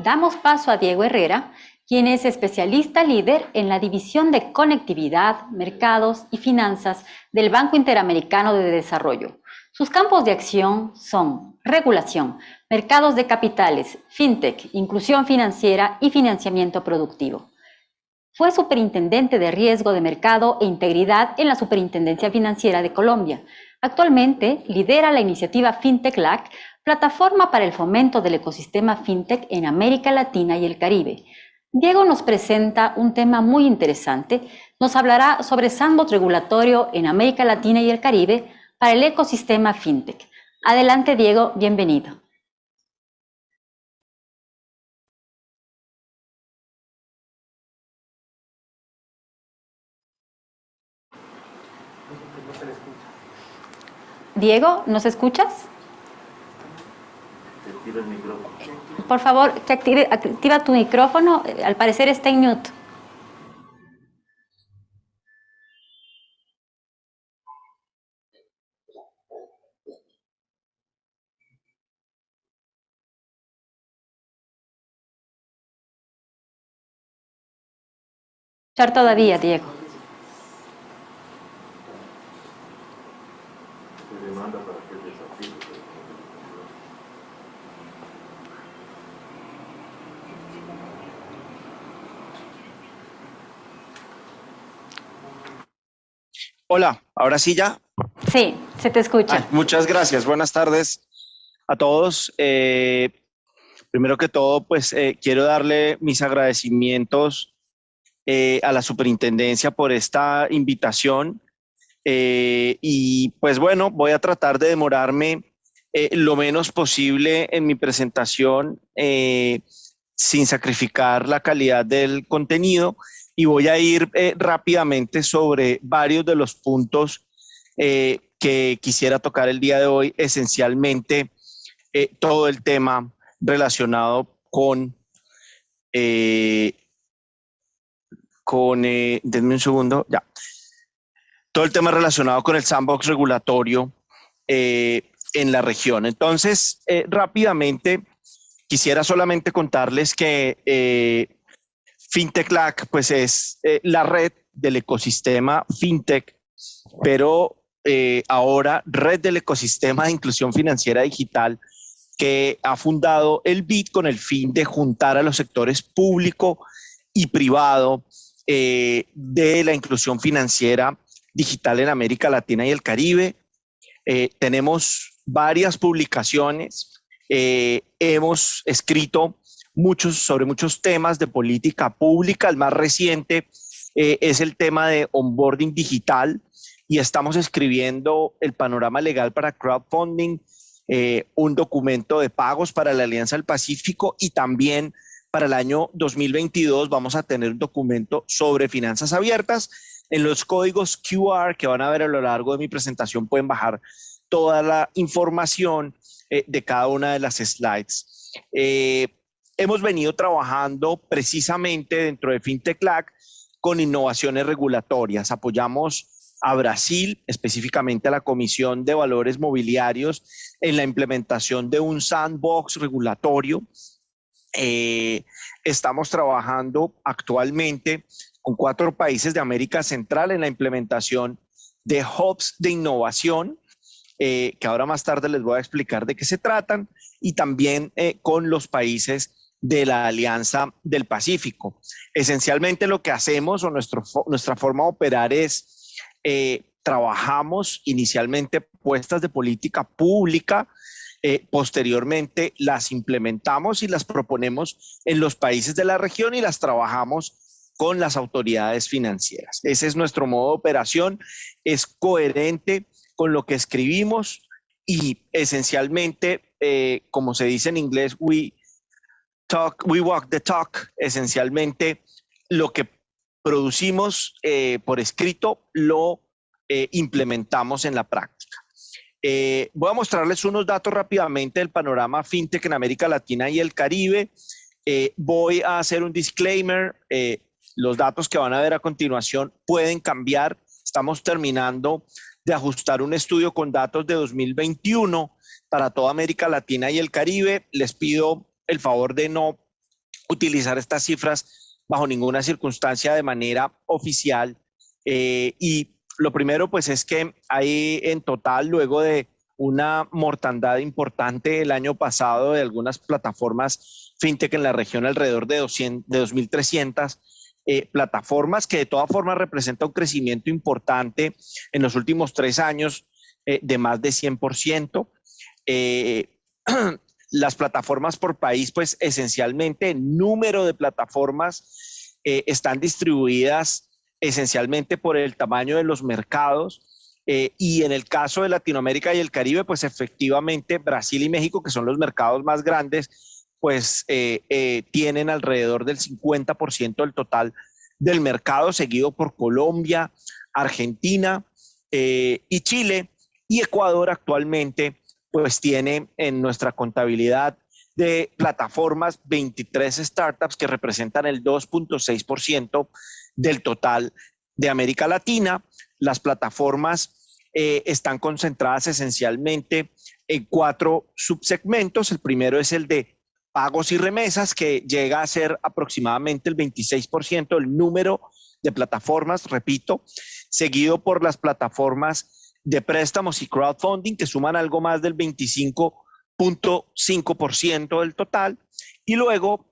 damos paso a Diego Herrera, quien es especialista líder en la División de Conectividad, Mercados y Finanzas del Banco Interamericano de Desarrollo. Sus campos de acción son regulación, mercados de capitales, fintech, inclusión financiera y financiamiento productivo. Fue superintendente de riesgo de mercado e integridad en la Superintendencia Financiera de Colombia. Actualmente lidera la iniciativa Fintech LAC, plataforma para el fomento del ecosistema fintech en América Latina y el Caribe. Diego nos presenta un tema muy interesante. Nos hablará sobre sandbox regulatorio en América Latina y el Caribe para el ecosistema fintech. Adelante, Diego, bienvenido. Diego, ¿nos escuchas? Activa el micrófono. Por favor, activa tu micrófono. Al parecer está en mute. Todavía, Diego. Se demanda para que desactive. Hola, ahora sí ya. Sí, se te escucha. Muchas gracias. Buenas tardes a todos. Primero que todo, pues quiero darle mis agradecimientos a la superintendencia por esta invitación. Y pues bueno, voy a tratar de demorarme lo menos posible en mi presentación sin sacrificar la calidad del contenido, y voy a ir rápidamente sobre varios de los puntos que quisiera tocar el día de hoy, esencialmente todo el tema relacionado con denme un segundo, ya. Todo el tema relacionado con el sandbox regulatorio en la región. Entonces, rápidamente, quisiera solamente contarles que Fintech LAC pues es la red del ecosistema fintech, pero ahora red del ecosistema de inclusión financiera digital, que ha fundado el BID con el fin de juntar a los sectores público y privado de la inclusión financiera digital en América Latina y el Caribe. Tenemos varias publicaciones, hemos escrito sobre muchos temas de política pública. El más reciente es el tema de onboarding digital, y estamos escribiendo el panorama legal para crowdfunding, un documento de pagos para la Alianza del Pacífico, y también para el año 2022 vamos a tener un documento sobre finanzas abiertas. En los códigos QR que van a ver a lo largo de mi presentación pueden bajar toda la información de cada una de las slides. Hemos venido trabajando precisamente dentro de Fintech LAC con innovaciones regulatorias. Apoyamos a Brasil, específicamente a la Comisión de Valores Mobiliarios, en la implementación de un sandbox regulatorio. Estamos trabajando actualmente con 4 países de América Central en la implementación de hubs de innovación, que ahora más tarde les voy a explicar de qué se tratan, y también con los países de la Alianza del Pacífico. Esencialmente lo que hacemos, o nuestra forma de operar, es trabajamos inicialmente propuestas de política pública, posteriormente las implementamos y las proponemos en los países de la región y las trabajamos con las autoridades financieras. Ese es nuestro modo de operación, es coherente con lo que escribimos, y esencialmente, como se dice en inglés, we walk the talk. Esencialmente, lo que producimos por escrito lo implementamos en la práctica. Voy a mostrarles unos datos rápidamente del panorama fintech en América Latina y el Caribe. Voy a hacer un disclaimer. Los datos que van a ver a continuación pueden cambiar. Estamos terminando de ajustar un estudio con datos de 2021 para toda América Latina y el Caribe. Les pido el favor de no utilizar estas cifras bajo ninguna circunstancia de manera oficial. Y lo primero, pues, es que hay en total, luego de una mortandad importante el año pasado de algunas plataformas fintech en la región, alrededor de 2.300 plataformas, que de todas formas representa un crecimiento importante en los últimos 3 años de más de 100%. Las plataformas por país, pues esencialmente el número de plataformas están distribuidas esencialmente por el tamaño de los mercados. Y en el caso de Latinoamérica y el Caribe, pues efectivamente Brasil y México, que son los mercados más grandes, pues tienen alrededor del 50% del total del mercado, seguido por Colombia, Argentina y Chile. Y Ecuador actualmente pues tiene en nuestra contabilidad de plataformas 23 startups que representan el 2.6% del total de América Latina. Las plataformas están concentradas esencialmente en 4 subsegmentos. El primero es el de pagos y remesas, que llega a ser aproximadamente el 26% del número de plataformas, repito, seguido por las plataformas de préstamos y crowdfunding, que suman algo más del 25.5% del total, y luego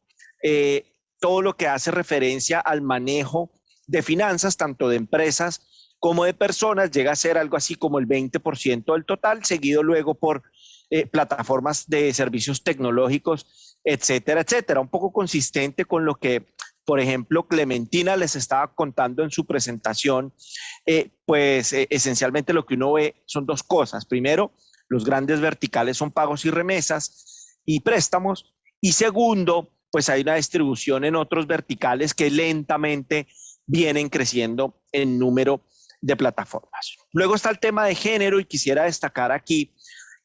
todo lo que hace referencia al manejo de finanzas, tanto de empresas como de personas, llega a ser algo así como el 20% del total, seguido luego por plataformas de servicios tecnológicos, etcétera, etcétera. Un poco consistente con lo que, por ejemplo, Clementina les estaba contando en su presentación. Esencialmente lo que uno ve son 2 cosas. Primero, los grandes verticales son pagos y remesas y préstamos. Y segundo, pues hay una distribución en otros verticales que lentamente vienen creciendo en número de plataformas. Luego está el tema de género, y quisiera destacar aquí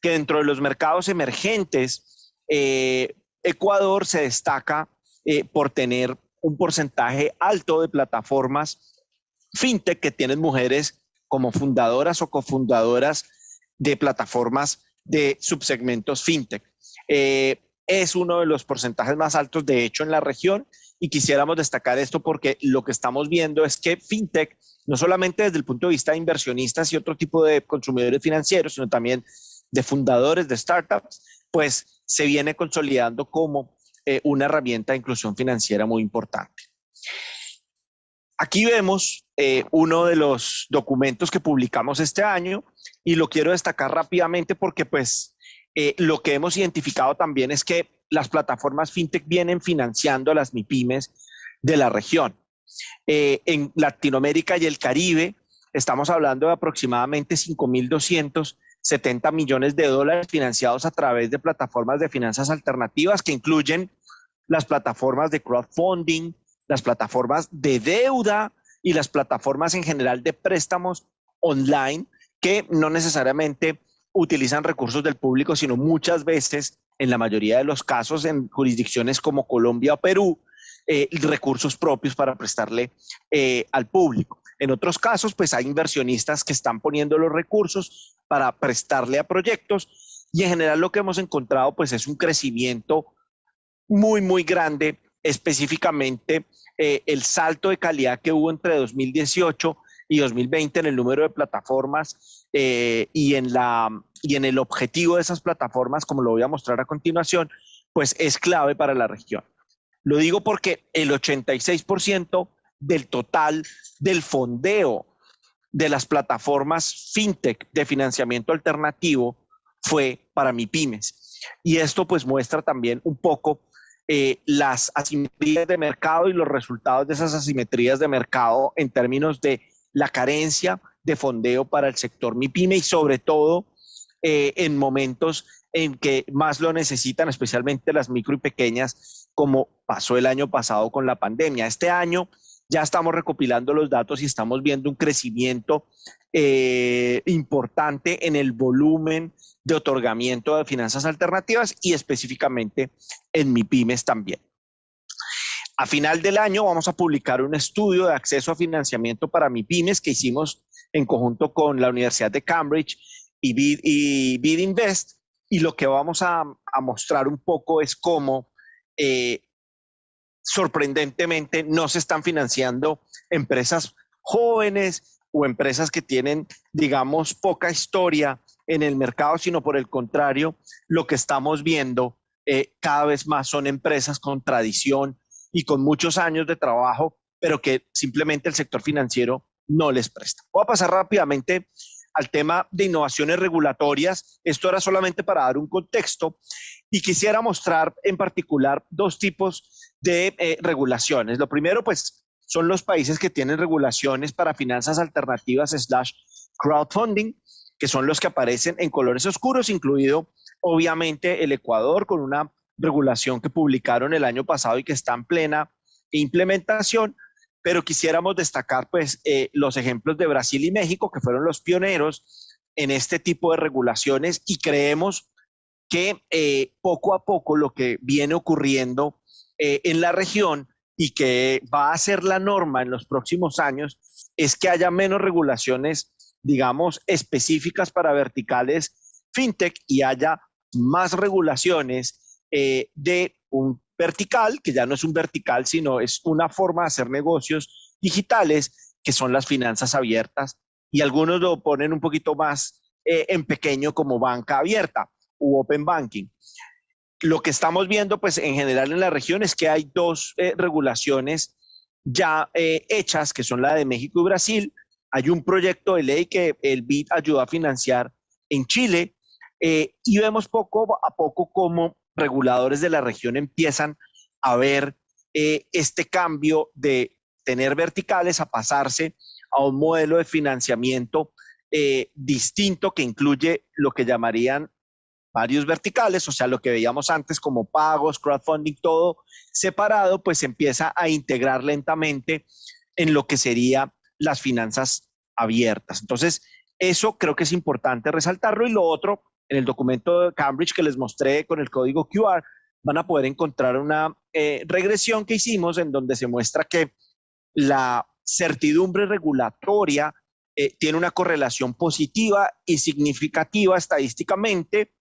que dentro de los mercados emergentes, Ecuador se destaca por tener un porcentaje alto de plataformas fintech que tienen mujeres como fundadoras o cofundadoras de plataformas de subsegmentos fintech. Es uno de los porcentajes más altos, de hecho, en la región, y quisiéramos destacar esto porque lo que estamos viendo es que fintech, no solamente desde el punto de vista de inversionistas y otro tipo de consumidores financieros, sino también de fundadores de startups, pues se viene consolidando como una herramienta de inclusión financiera muy importante. Aquí vemos uno de los documentos que publicamos este año, y lo quiero destacar rápidamente porque pues lo que hemos identificado también es que las plataformas fintech vienen financiando a las MIPYMES de la región. En Latinoamérica y el Caribe estamos hablando de aproximadamente 5.270 millones de dólares financiados a través de plataformas de finanzas alternativas, que incluyen las plataformas de crowdfunding, las plataformas de deuda y las plataformas en general de préstamos online, que no necesariamente utilizan recursos del público, sino muchas veces, en la mayoría de los casos, en jurisdicciones como Colombia o Perú, recursos propios para prestarle al público. En otros casos, pues hay inversionistas que están poniendo los recursos para prestarle a proyectos, y en general lo que hemos encontrado pues es un crecimiento muy, muy grande, específicamente el salto de calidad que hubo entre 2018 y 2020 en el número de plataformas y en el objetivo de esas plataformas, como lo voy a mostrar a continuación, pues es clave para la región. Lo digo porque el 86% del total del fondeo de las plataformas fintech de financiamiento alternativo fue para MIPYMES. Y esto pues muestra también un poco las asimetrías de mercado y los resultados de esas asimetrías de mercado en términos de la carencia de fondeo para el sector MIPYME, y sobre todo en momentos en que más lo necesitan, especialmente las micro y pequeñas, como pasó el año pasado con la pandemia. Este año ya estamos recopilando los datos y estamos viendo un crecimiento importante en el volumen de otorgamiento de finanzas alternativas, y específicamente en MIPYMES también. A final del año vamos a publicar un estudio de acceso a financiamiento para MIPYMES que hicimos en conjunto con la Universidad de Cambridge y BID Invest, y lo que vamos a mostrar un poco es cómo sorprendentemente no se están financiando empresas jóvenes o empresas que tienen, digamos, poca historia en el mercado, sino por el contrario, lo que estamos viendo cada vez más son empresas con tradición y con muchos años de trabajo, pero que simplemente el sector financiero no les presta. Voy a pasar rápidamente al tema de innovaciones regulatorias. Esto era solamente para dar un contexto y quisiera mostrar en particular dos tipos de regulaciones. Lo primero, pues, son los países que tienen regulaciones para finanzas alternativas / crowdfunding, que son los que aparecen en colores oscuros, incluido obviamente el Ecuador, con una regulación que publicaron el año pasado y que está en plena implementación, pero quisiéramos destacar pues los ejemplos de Brasil y México, que fueron los pioneros en este tipo de regulaciones, y creemos que poco a poco lo que viene ocurriendo en la región y que va a ser la norma en los próximos años es que haya menos regulaciones, digamos, específicas para verticales fintech y haya más regulaciones de un vertical, que ya no es un vertical, sino es una forma de hacer negocios digitales, que son las finanzas abiertas, y algunos lo ponen un poquito más en pequeño como banca abierta u open banking. Lo que estamos viendo, pues en general en la región, es que hay dos regulaciones ya hechas, que son la de México y Brasil. Hay un proyecto de ley que el BID ayudó a financiar en Chile, y vemos poco a poco cómo reguladores de la región empiezan a ver este cambio de tener verticales a pasarse a un modelo de financiamiento distinto, que incluye lo que llamarían varios verticales, o sea, lo que veíamos antes como pagos, crowdfunding, todo separado, pues empieza a integrar lentamente en lo que sería las finanzas abiertas. Entonces, eso creo que es importante resaltarlo. Y lo otro, en el documento de Cambridge que les mostré con el código QR, van a poder encontrar una regresión que hicimos en donde se muestra que la certidumbre regulatoria tiene una correlación positiva y significativa estadísticamente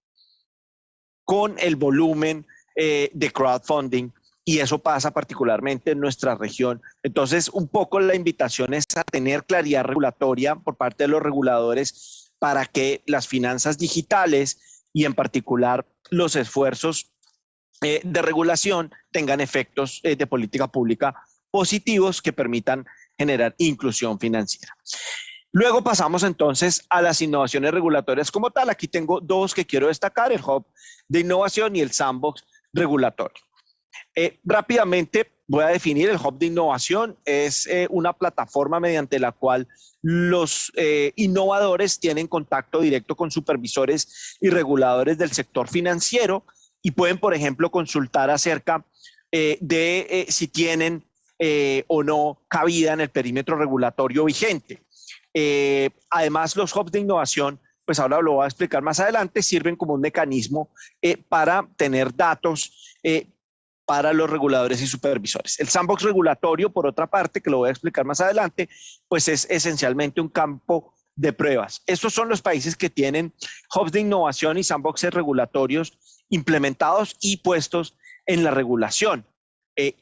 con el volumen de crowdfunding, y eso pasa particularmente en nuestra región. Entonces, un poco la invitación es a tener claridad regulatoria por parte de los reguladores para que las finanzas digitales y en particular los esfuerzos de regulación tengan efectos de política pública positivos que permitan generar inclusión financiera. Luego pasamos entonces a las innovaciones regulatorias como tal. Aquí tengo dos que quiero destacar: el Hub de Innovación y el Sandbox regulatorio. Rápidamente voy a definir. El Hub de Innovación es una plataforma mediante la cual los innovadores tienen contacto directo con supervisores y reguladores del sector financiero y pueden, por ejemplo, consultar acerca de si tienen o no cabida en el perímetro regulatorio vigente. Además, los hubs de innovación, pues ahora lo voy a explicar más adelante, sirven como un mecanismo para tener datos para los reguladores y supervisores. El sandbox regulatorio, por otra parte, que lo voy a explicar más adelante, pues es esencialmente un campo de pruebas. Estos son los países que tienen hubs de innovación y sandboxes regulatorios implementados y puestos en la regulación.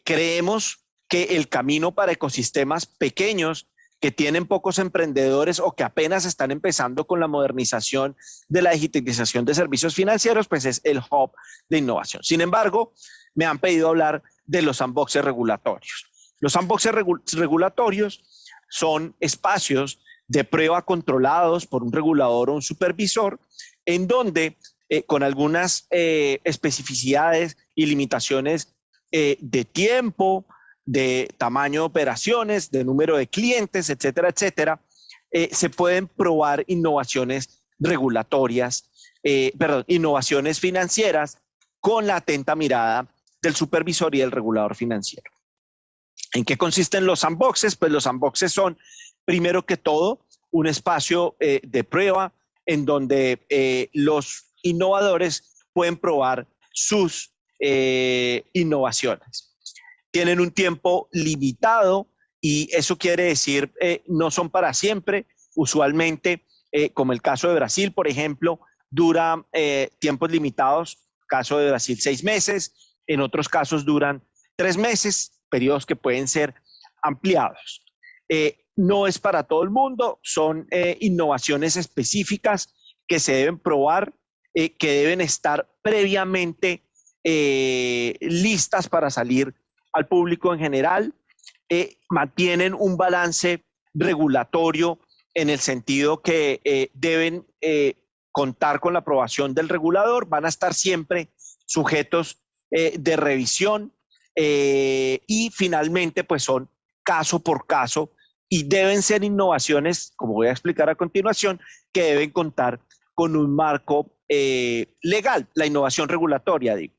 Creemos que el camino para ecosistemas pequeños que tienen pocos emprendedores o que apenas están empezando con la modernización de la digitalización de servicios financieros, pues es el hub de innovación. Sin embargo, me han pedido hablar de los sandboxes regulatorios. Los sandboxes regulatorios son espacios de prueba controlados por un regulador o un supervisor, en donde con algunas especificidades y limitaciones de tiempo, de tamaño de operaciones, de número de clientes, etcétera, etcétera, se pueden probar innovaciones regulatorias, innovaciones financieras con la atenta mirada del supervisor y del regulador financiero. ¿En qué consisten los sandboxes? Pues los sandboxes son, primero que todo, un espacio de prueba en donde los innovadores pueden probar sus innovaciones. Tienen un tiempo limitado y eso quiere decir no son para siempre. Usualmente, como el caso de Brasil, por ejemplo, dura tiempos limitados. Caso de Brasil, 6 meses. En otros casos duran 3 meses, periodos que pueden ser ampliados. No es para todo el mundo, son innovaciones específicas que se deben probar, que deben estar previamente listas para salir al público en general. Mantienen un balance regulatorio en el sentido que deben contar con la aprobación del regulador, van a estar siempre sujetos de revisión y finalmente pues son caso por caso y deben ser innovaciones, como voy a explicar a continuación, que deben contar con un marco legal, la innovación regulatoria, digo.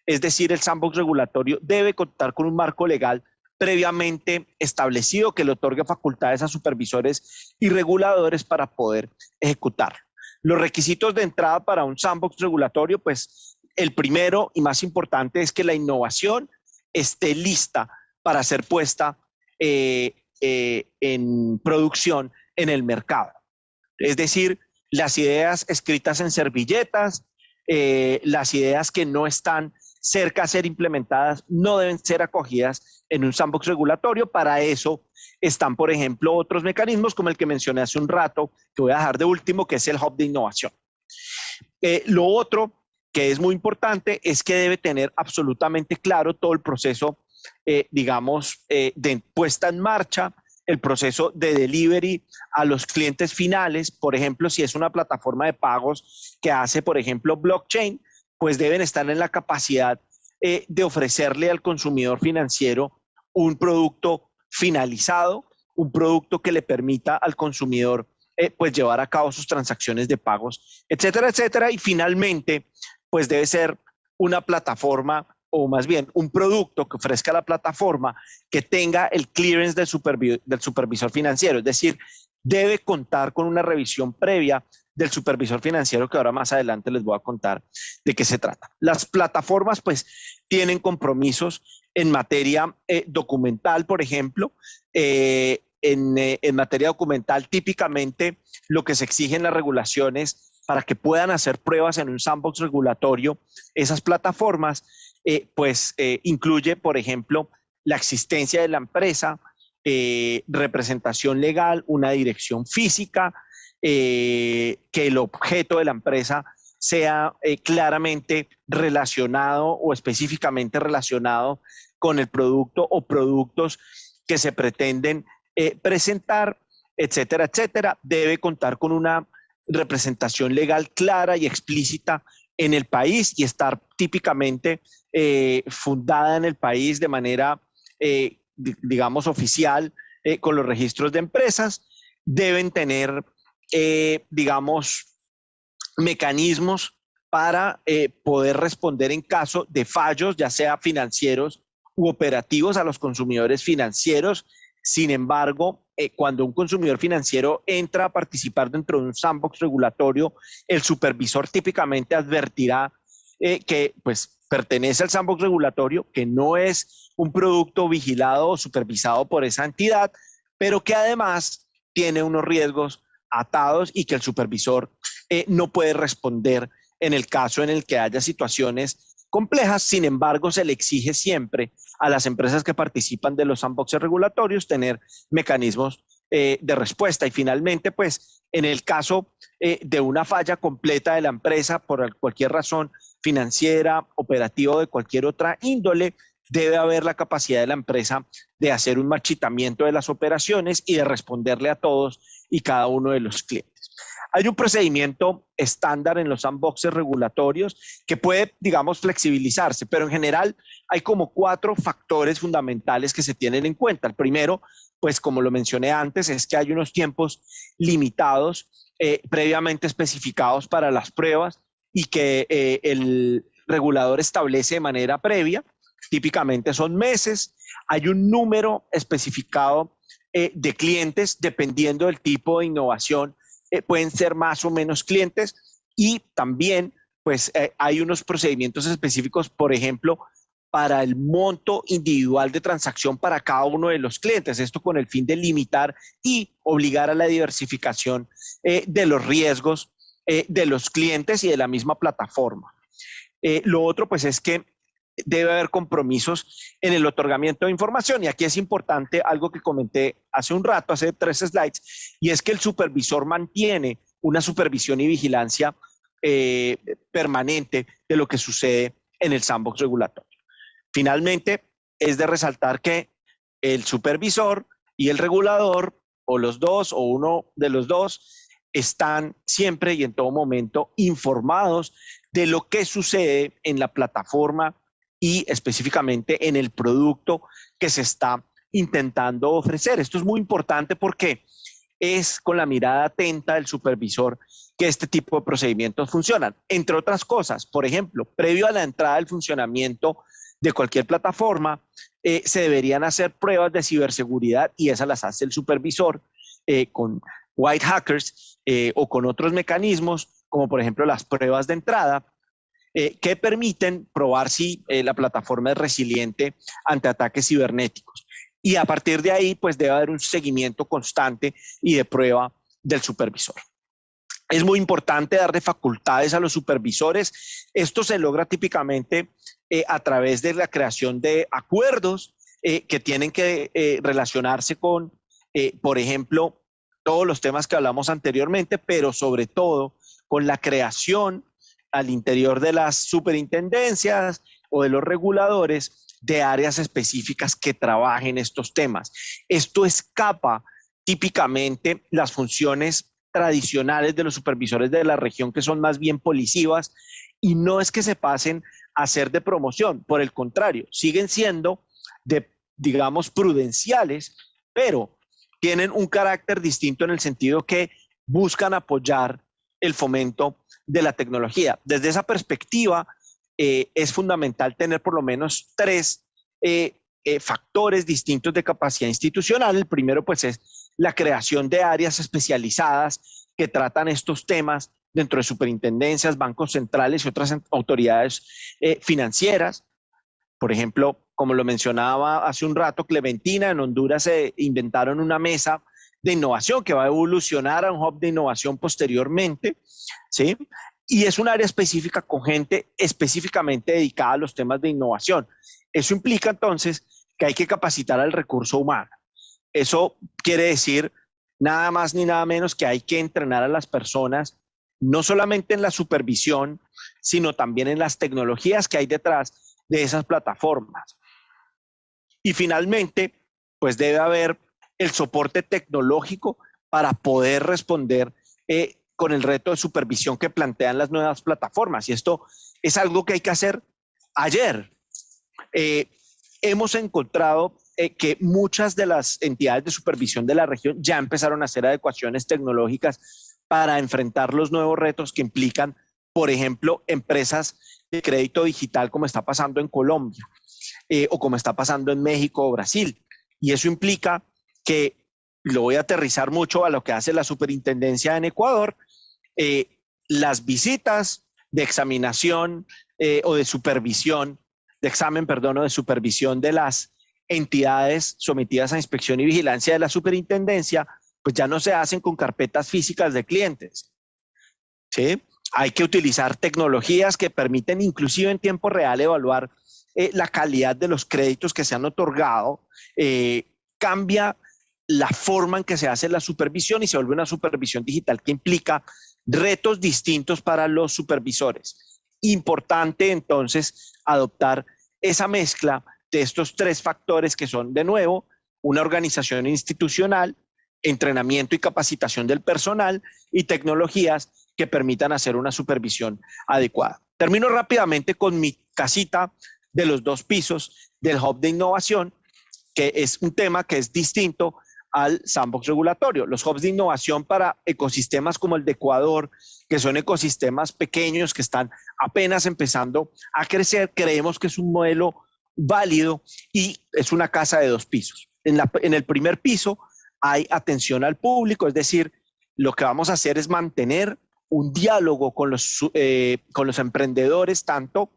Es decir, el sandbox regulatorio debe contar con un marco legal previamente establecido que le otorgue facultades a supervisores y reguladores para poder ejecutarlo. Los requisitos de entrada para un sandbox regulatorio, pues el primero y más importante es que la innovación esté lista para ser puesta en producción en el mercado. Es decir, las ideas escritas en servilletas, las ideas que no están cerca a ser implementadas no deben ser acogidas en un sandbox regulatorio. Para eso están, por ejemplo, otros mecanismos como el que mencioné hace un rato, que voy a dejar de último, que es el Hub de Innovación. Lo otro que es muy importante es que debe tener absolutamente claro todo el proceso, de puesta en marcha, el proceso de delivery a los clientes finales. Por ejemplo, si es una plataforma de pagos que hace, por ejemplo, blockchain, pues deben estar en la capacidad de ofrecerle al consumidor financiero un producto finalizado, un producto que le permita al consumidor pues llevar a cabo sus transacciones de pagos, etcétera, etcétera. Y finalmente, pues debe ser una plataforma o más bien un producto que ofrezca la plataforma que tenga el clearance del supervisor financiero, es decir, debe contar con una revisión previa del supervisor financiero, que ahora más adelante les voy a contar de qué se trata. Las plataformas pues tienen compromisos en materia documental, por ejemplo. En materia documental, típicamente lo que se exige en las regulaciones para que puedan hacer pruebas en un sandbox regulatorio, esas plataformas, incluye, por ejemplo, la existencia de la empresa, representación legal, una dirección física, que el objeto de la empresa sea claramente relacionado o específicamente relacionado con el producto o productos que se pretenden presentar, etcétera, etcétera. Debe contar con una representación legal clara y explícita en el país y estar típicamente fundada en el país de manera, digamos, oficial con los registros de empresas. Deben tener, digamos, mecanismos para poder responder en caso de fallos, ya sea financieros u operativos, a los consumidores financieros. Sin embargo, cuando un consumidor financiero entra a participar dentro de un sandbox regulatorio, el supervisor típicamente advertirá que pues, pertenece al sandbox regulatorio, que no es un producto vigilado o supervisado por esa entidad, pero que además tiene unos riesgos atados y que el supervisor no puede responder en el caso en el que haya situaciones complejas. Sin embargo, se le exige siempre a las empresas que participan de los sandboxes regulatorios tener mecanismos de respuesta. Y finalmente, pues, en el caso de una falla completa de la empresa por cualquier razón financiera, operativa o de cualquier otra índole, debe haber la capacidad de la empresa de hacer un marchitamiento de las operaciones y de responderle a todos y cada uno de los clientes. Hay un procedimiento estándar en los sandboxes regulatorios que puede, digamos, flexibilizarse, pero en general hay como 4 factores fundamentales que se tienen en cuenta. El primero, pues como lo mencioné antes, es que hay unos tiempos limitados previamente especificados para las pruebas y que el regulador establece de manera previa. Típicamente son meses. Hay un número especificado de clientes dependiendo del tipo de innovación. Pueden ser más o menos clientes y también pues hay unos procedimientos específicos, por ejemplo, para el monto individual de transacción para cada uno de los clientes. Esto con el fin de limitar y obligar a la diversificación de los riesgos de los clientes y de la misma plataforma. Lo otro pues es que debe haber compromisos en el otorgamiento de información. Y aquí es importante algo que comenté hace un rato, hace 3 slides, y es que el supervisor mantiene una supervisión y vigilancia permanente de lo que sucede en el sandbox regulatorio. Finalmente, es de resaltar que el supervisor y el regulador, o los dos, o uno de los dos, están siempre y en todo momento informados de lo que sucede en la plataforma y específicamente en el producto que se está intentando ofrecer. Esto es muy importante porque es con la mirada atenta del supervisor que este tipo de procedimientos funcionan. Entre otras cosas, por ejemplo, previo a la entrada del funcionamiento de cualquier plataforma, se deberían hacer pruebas de ciberseguridad y esas las hace el supervisor con white hackers o con otros mecanismos, como por ejemplo las pruebas de entrada, que permiten probar si la plataforma es resiliente ante ataques cibernéticos. Y a partir de ahí, pues debe haber un seguimiento constante y de prueba del supervisor. Es muy importante darle facultades a los supervisores. Esto se logra típicamente a través de la creación de acuerdos que tienen que relacionarse con, por ejemplo, todos los temas que hablamos anteriormente, pero sobre todo con la creación al interior de las superintendencias o de los reguladores de áreas específicas que trabajen estos temas. Esto escapa típicamente las funciones tradicionales de los supervisores de la región, que son más bien policivas, y no es que se pasen a ser de promoción, por el contrario, siguen siendo de, digamos, prudenciales, pero tienen un carácter distinto en el sentido que buscan apoyar el fomento de la tecnología. Desde esa perspectiva, es fundamental tener por lo menos 3 factores distintos de capacidad institucional. El primero, pues, es la creación de áreas especializadas que tratan estos temas dentro de superintendencias, bancos centrales y otras autoridades financieras. Por ejemplo, como lo mencionaba hace un rato Clementina, en Honduras se inventaron una mesa de innovación que va a evolucionar a un hub de innovación posteriormente, ¿sí? Y es un área específica con gente específicamente dedicada a los temas de innovación. Eso implica entonces que hay que capacitar al recurso humano. Eso quiere decir nada más ni nada menos que hay que entrenar a las personas, no solamente en la supervisión, sino también en las tecnologías que hay detrás de esas plataformas. Y finalmente, pues debe haber el soporte tecnológico para poder responder con el reto de supervisión que plantean las nuevas plataformas. Y esto es algo que hay que hacer ayer. Hemos encontrado que muchas de las entidades de supervisión de la región ya empezaron a hacer adecuaciones tecnológicas para enfrentar los nuevos retos que implican, por ejemplo, empresas de crédito digital, como está pasando en Colombia o como está pasando en México o Brasil. Y eso implica que, lo voy a aterrizar mucho a lo que hace la superintendencia en Ecuador, las visitas de examinación o de supervisión, de examen, perdón, o de supervisión de las entidades sometidas a inspección y vigilancia de la superintendencia, pues ya no se hacen con carpetas físicas de clientes, ¿sí? Hay que utilizar tecnologías que permiten inclusive en tiempo real evaluar la calidad de los créditos que se han otorgado. Cambia la forma en que se hace la supervisión y se vuelve una supervisión digital que implica retos distintos para los supervisores. Importante entonces adoptar esa mezcla de estos 3 factores que son, de nuevo, una organización institucional, entrenamiento y capacitación del personal y tecnologías que permitan hacer una supervisión adecuada. Termino rápidamente con mi casita de los 2 pisos del Hub de Innovación, que es un tema que es distinto al sandbox regulatorio. Los hubs de innovación para ecosistemas como el de Ecuador, que son ecosistemas pequeños que están apenas empezando a crecer, creemos que es un modelo válido y es una casa de 2 pisos. En el primer piso hay atención al público, es decir, lo que vamos a hacer es mantener un diálogo con los emprendedores, tanto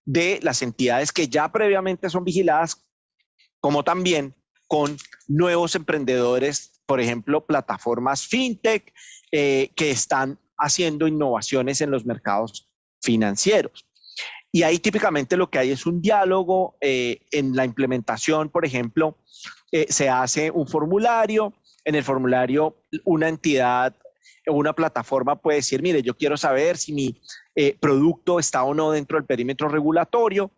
de las entidades que ya previamente son vigiladas, como también con nuevos emprendedores, por ejemplo, plataformas fintech que están haciendo innovaciones en los mercados financieros. Y ahí típicamente lo que hay es un diálogo. En la implementación, por ejemplo, se hace un formulario. En el formulario una entidad o una plataforma puede decir, mire, yo quiero saber si mi producto está o no dentro del perímetro regulatorio.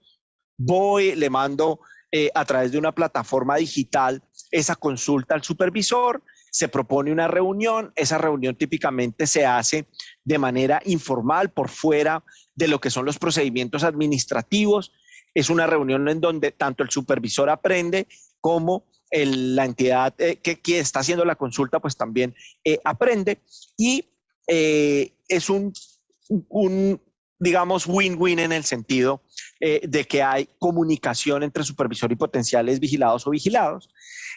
Voy, le mando a través de una plataforma digital esa consulta al supervisor, se propone una reunión. Esa reunión típicamente se hace de manera informal, por fuera de lo que son los procedimientos administrativos. Es una reunión en donde tanto el supervisor aprende como la entidad que está haciendo la consulta pues también aprende, y es digamos, win-win en el sentido de que hay comunicación entre supervisor y potenciales vigilados o vigilados,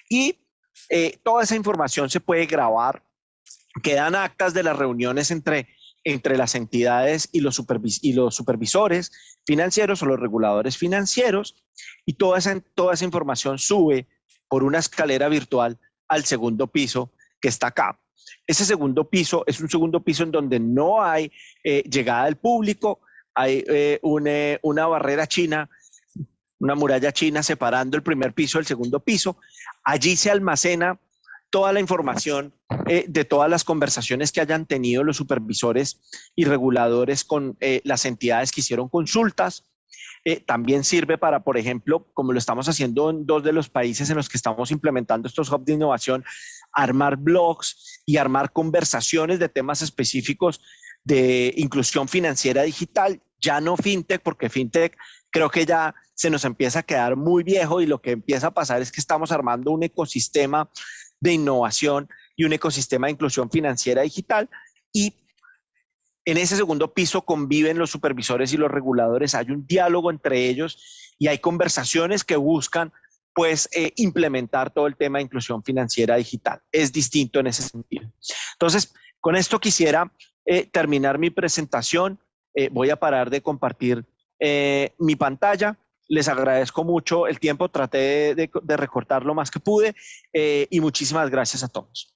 y toda esa información se puede grabar. Quedan actas de las reuniones entre las entidades y los supervisores financieros o los reguladores financieros, y toda esa información sube por una escalera virtual al segundo piso que está acá. Ese segundo piso es un segundo piso en donde no hay llegada del público. Hay una barrera china, una muralla china separando el primer piso del segundo piso. Allí se almacena toda la información de todas las conversaciones que hayan tenido los supervisores y reguladores con las entidades que hicieron consultas. También sirve para, por ejemplo, como lo estamos haciendo en 2 de los países en los que estamos implementando estos hubs de innovación, armar blogs y armar conversaciones de temas específicos de inclusión financiera digital. Ya no fintech, porque fintech creo que ya se nos empieza a quedar muy viejo, y lo que empieza a pasar es que estamos armando un ecosistema de innovación y un ecosistema de inclusión financiera digital, y en ese segundo piso conviven los supervisores y los reguladores. Hay un diálogo entre ellos y hay conversaciones que buscan pues implementar todo el tema de inclusión financiera digital. Es distinto en ese sentido. Entonces, con esto quisiera terminar mi presentación. Voy a parar de compartir mi pantalla. Les agradezco mucho el tiempo, traté de recortar lo más que pude, y muchísimas gracias a todos.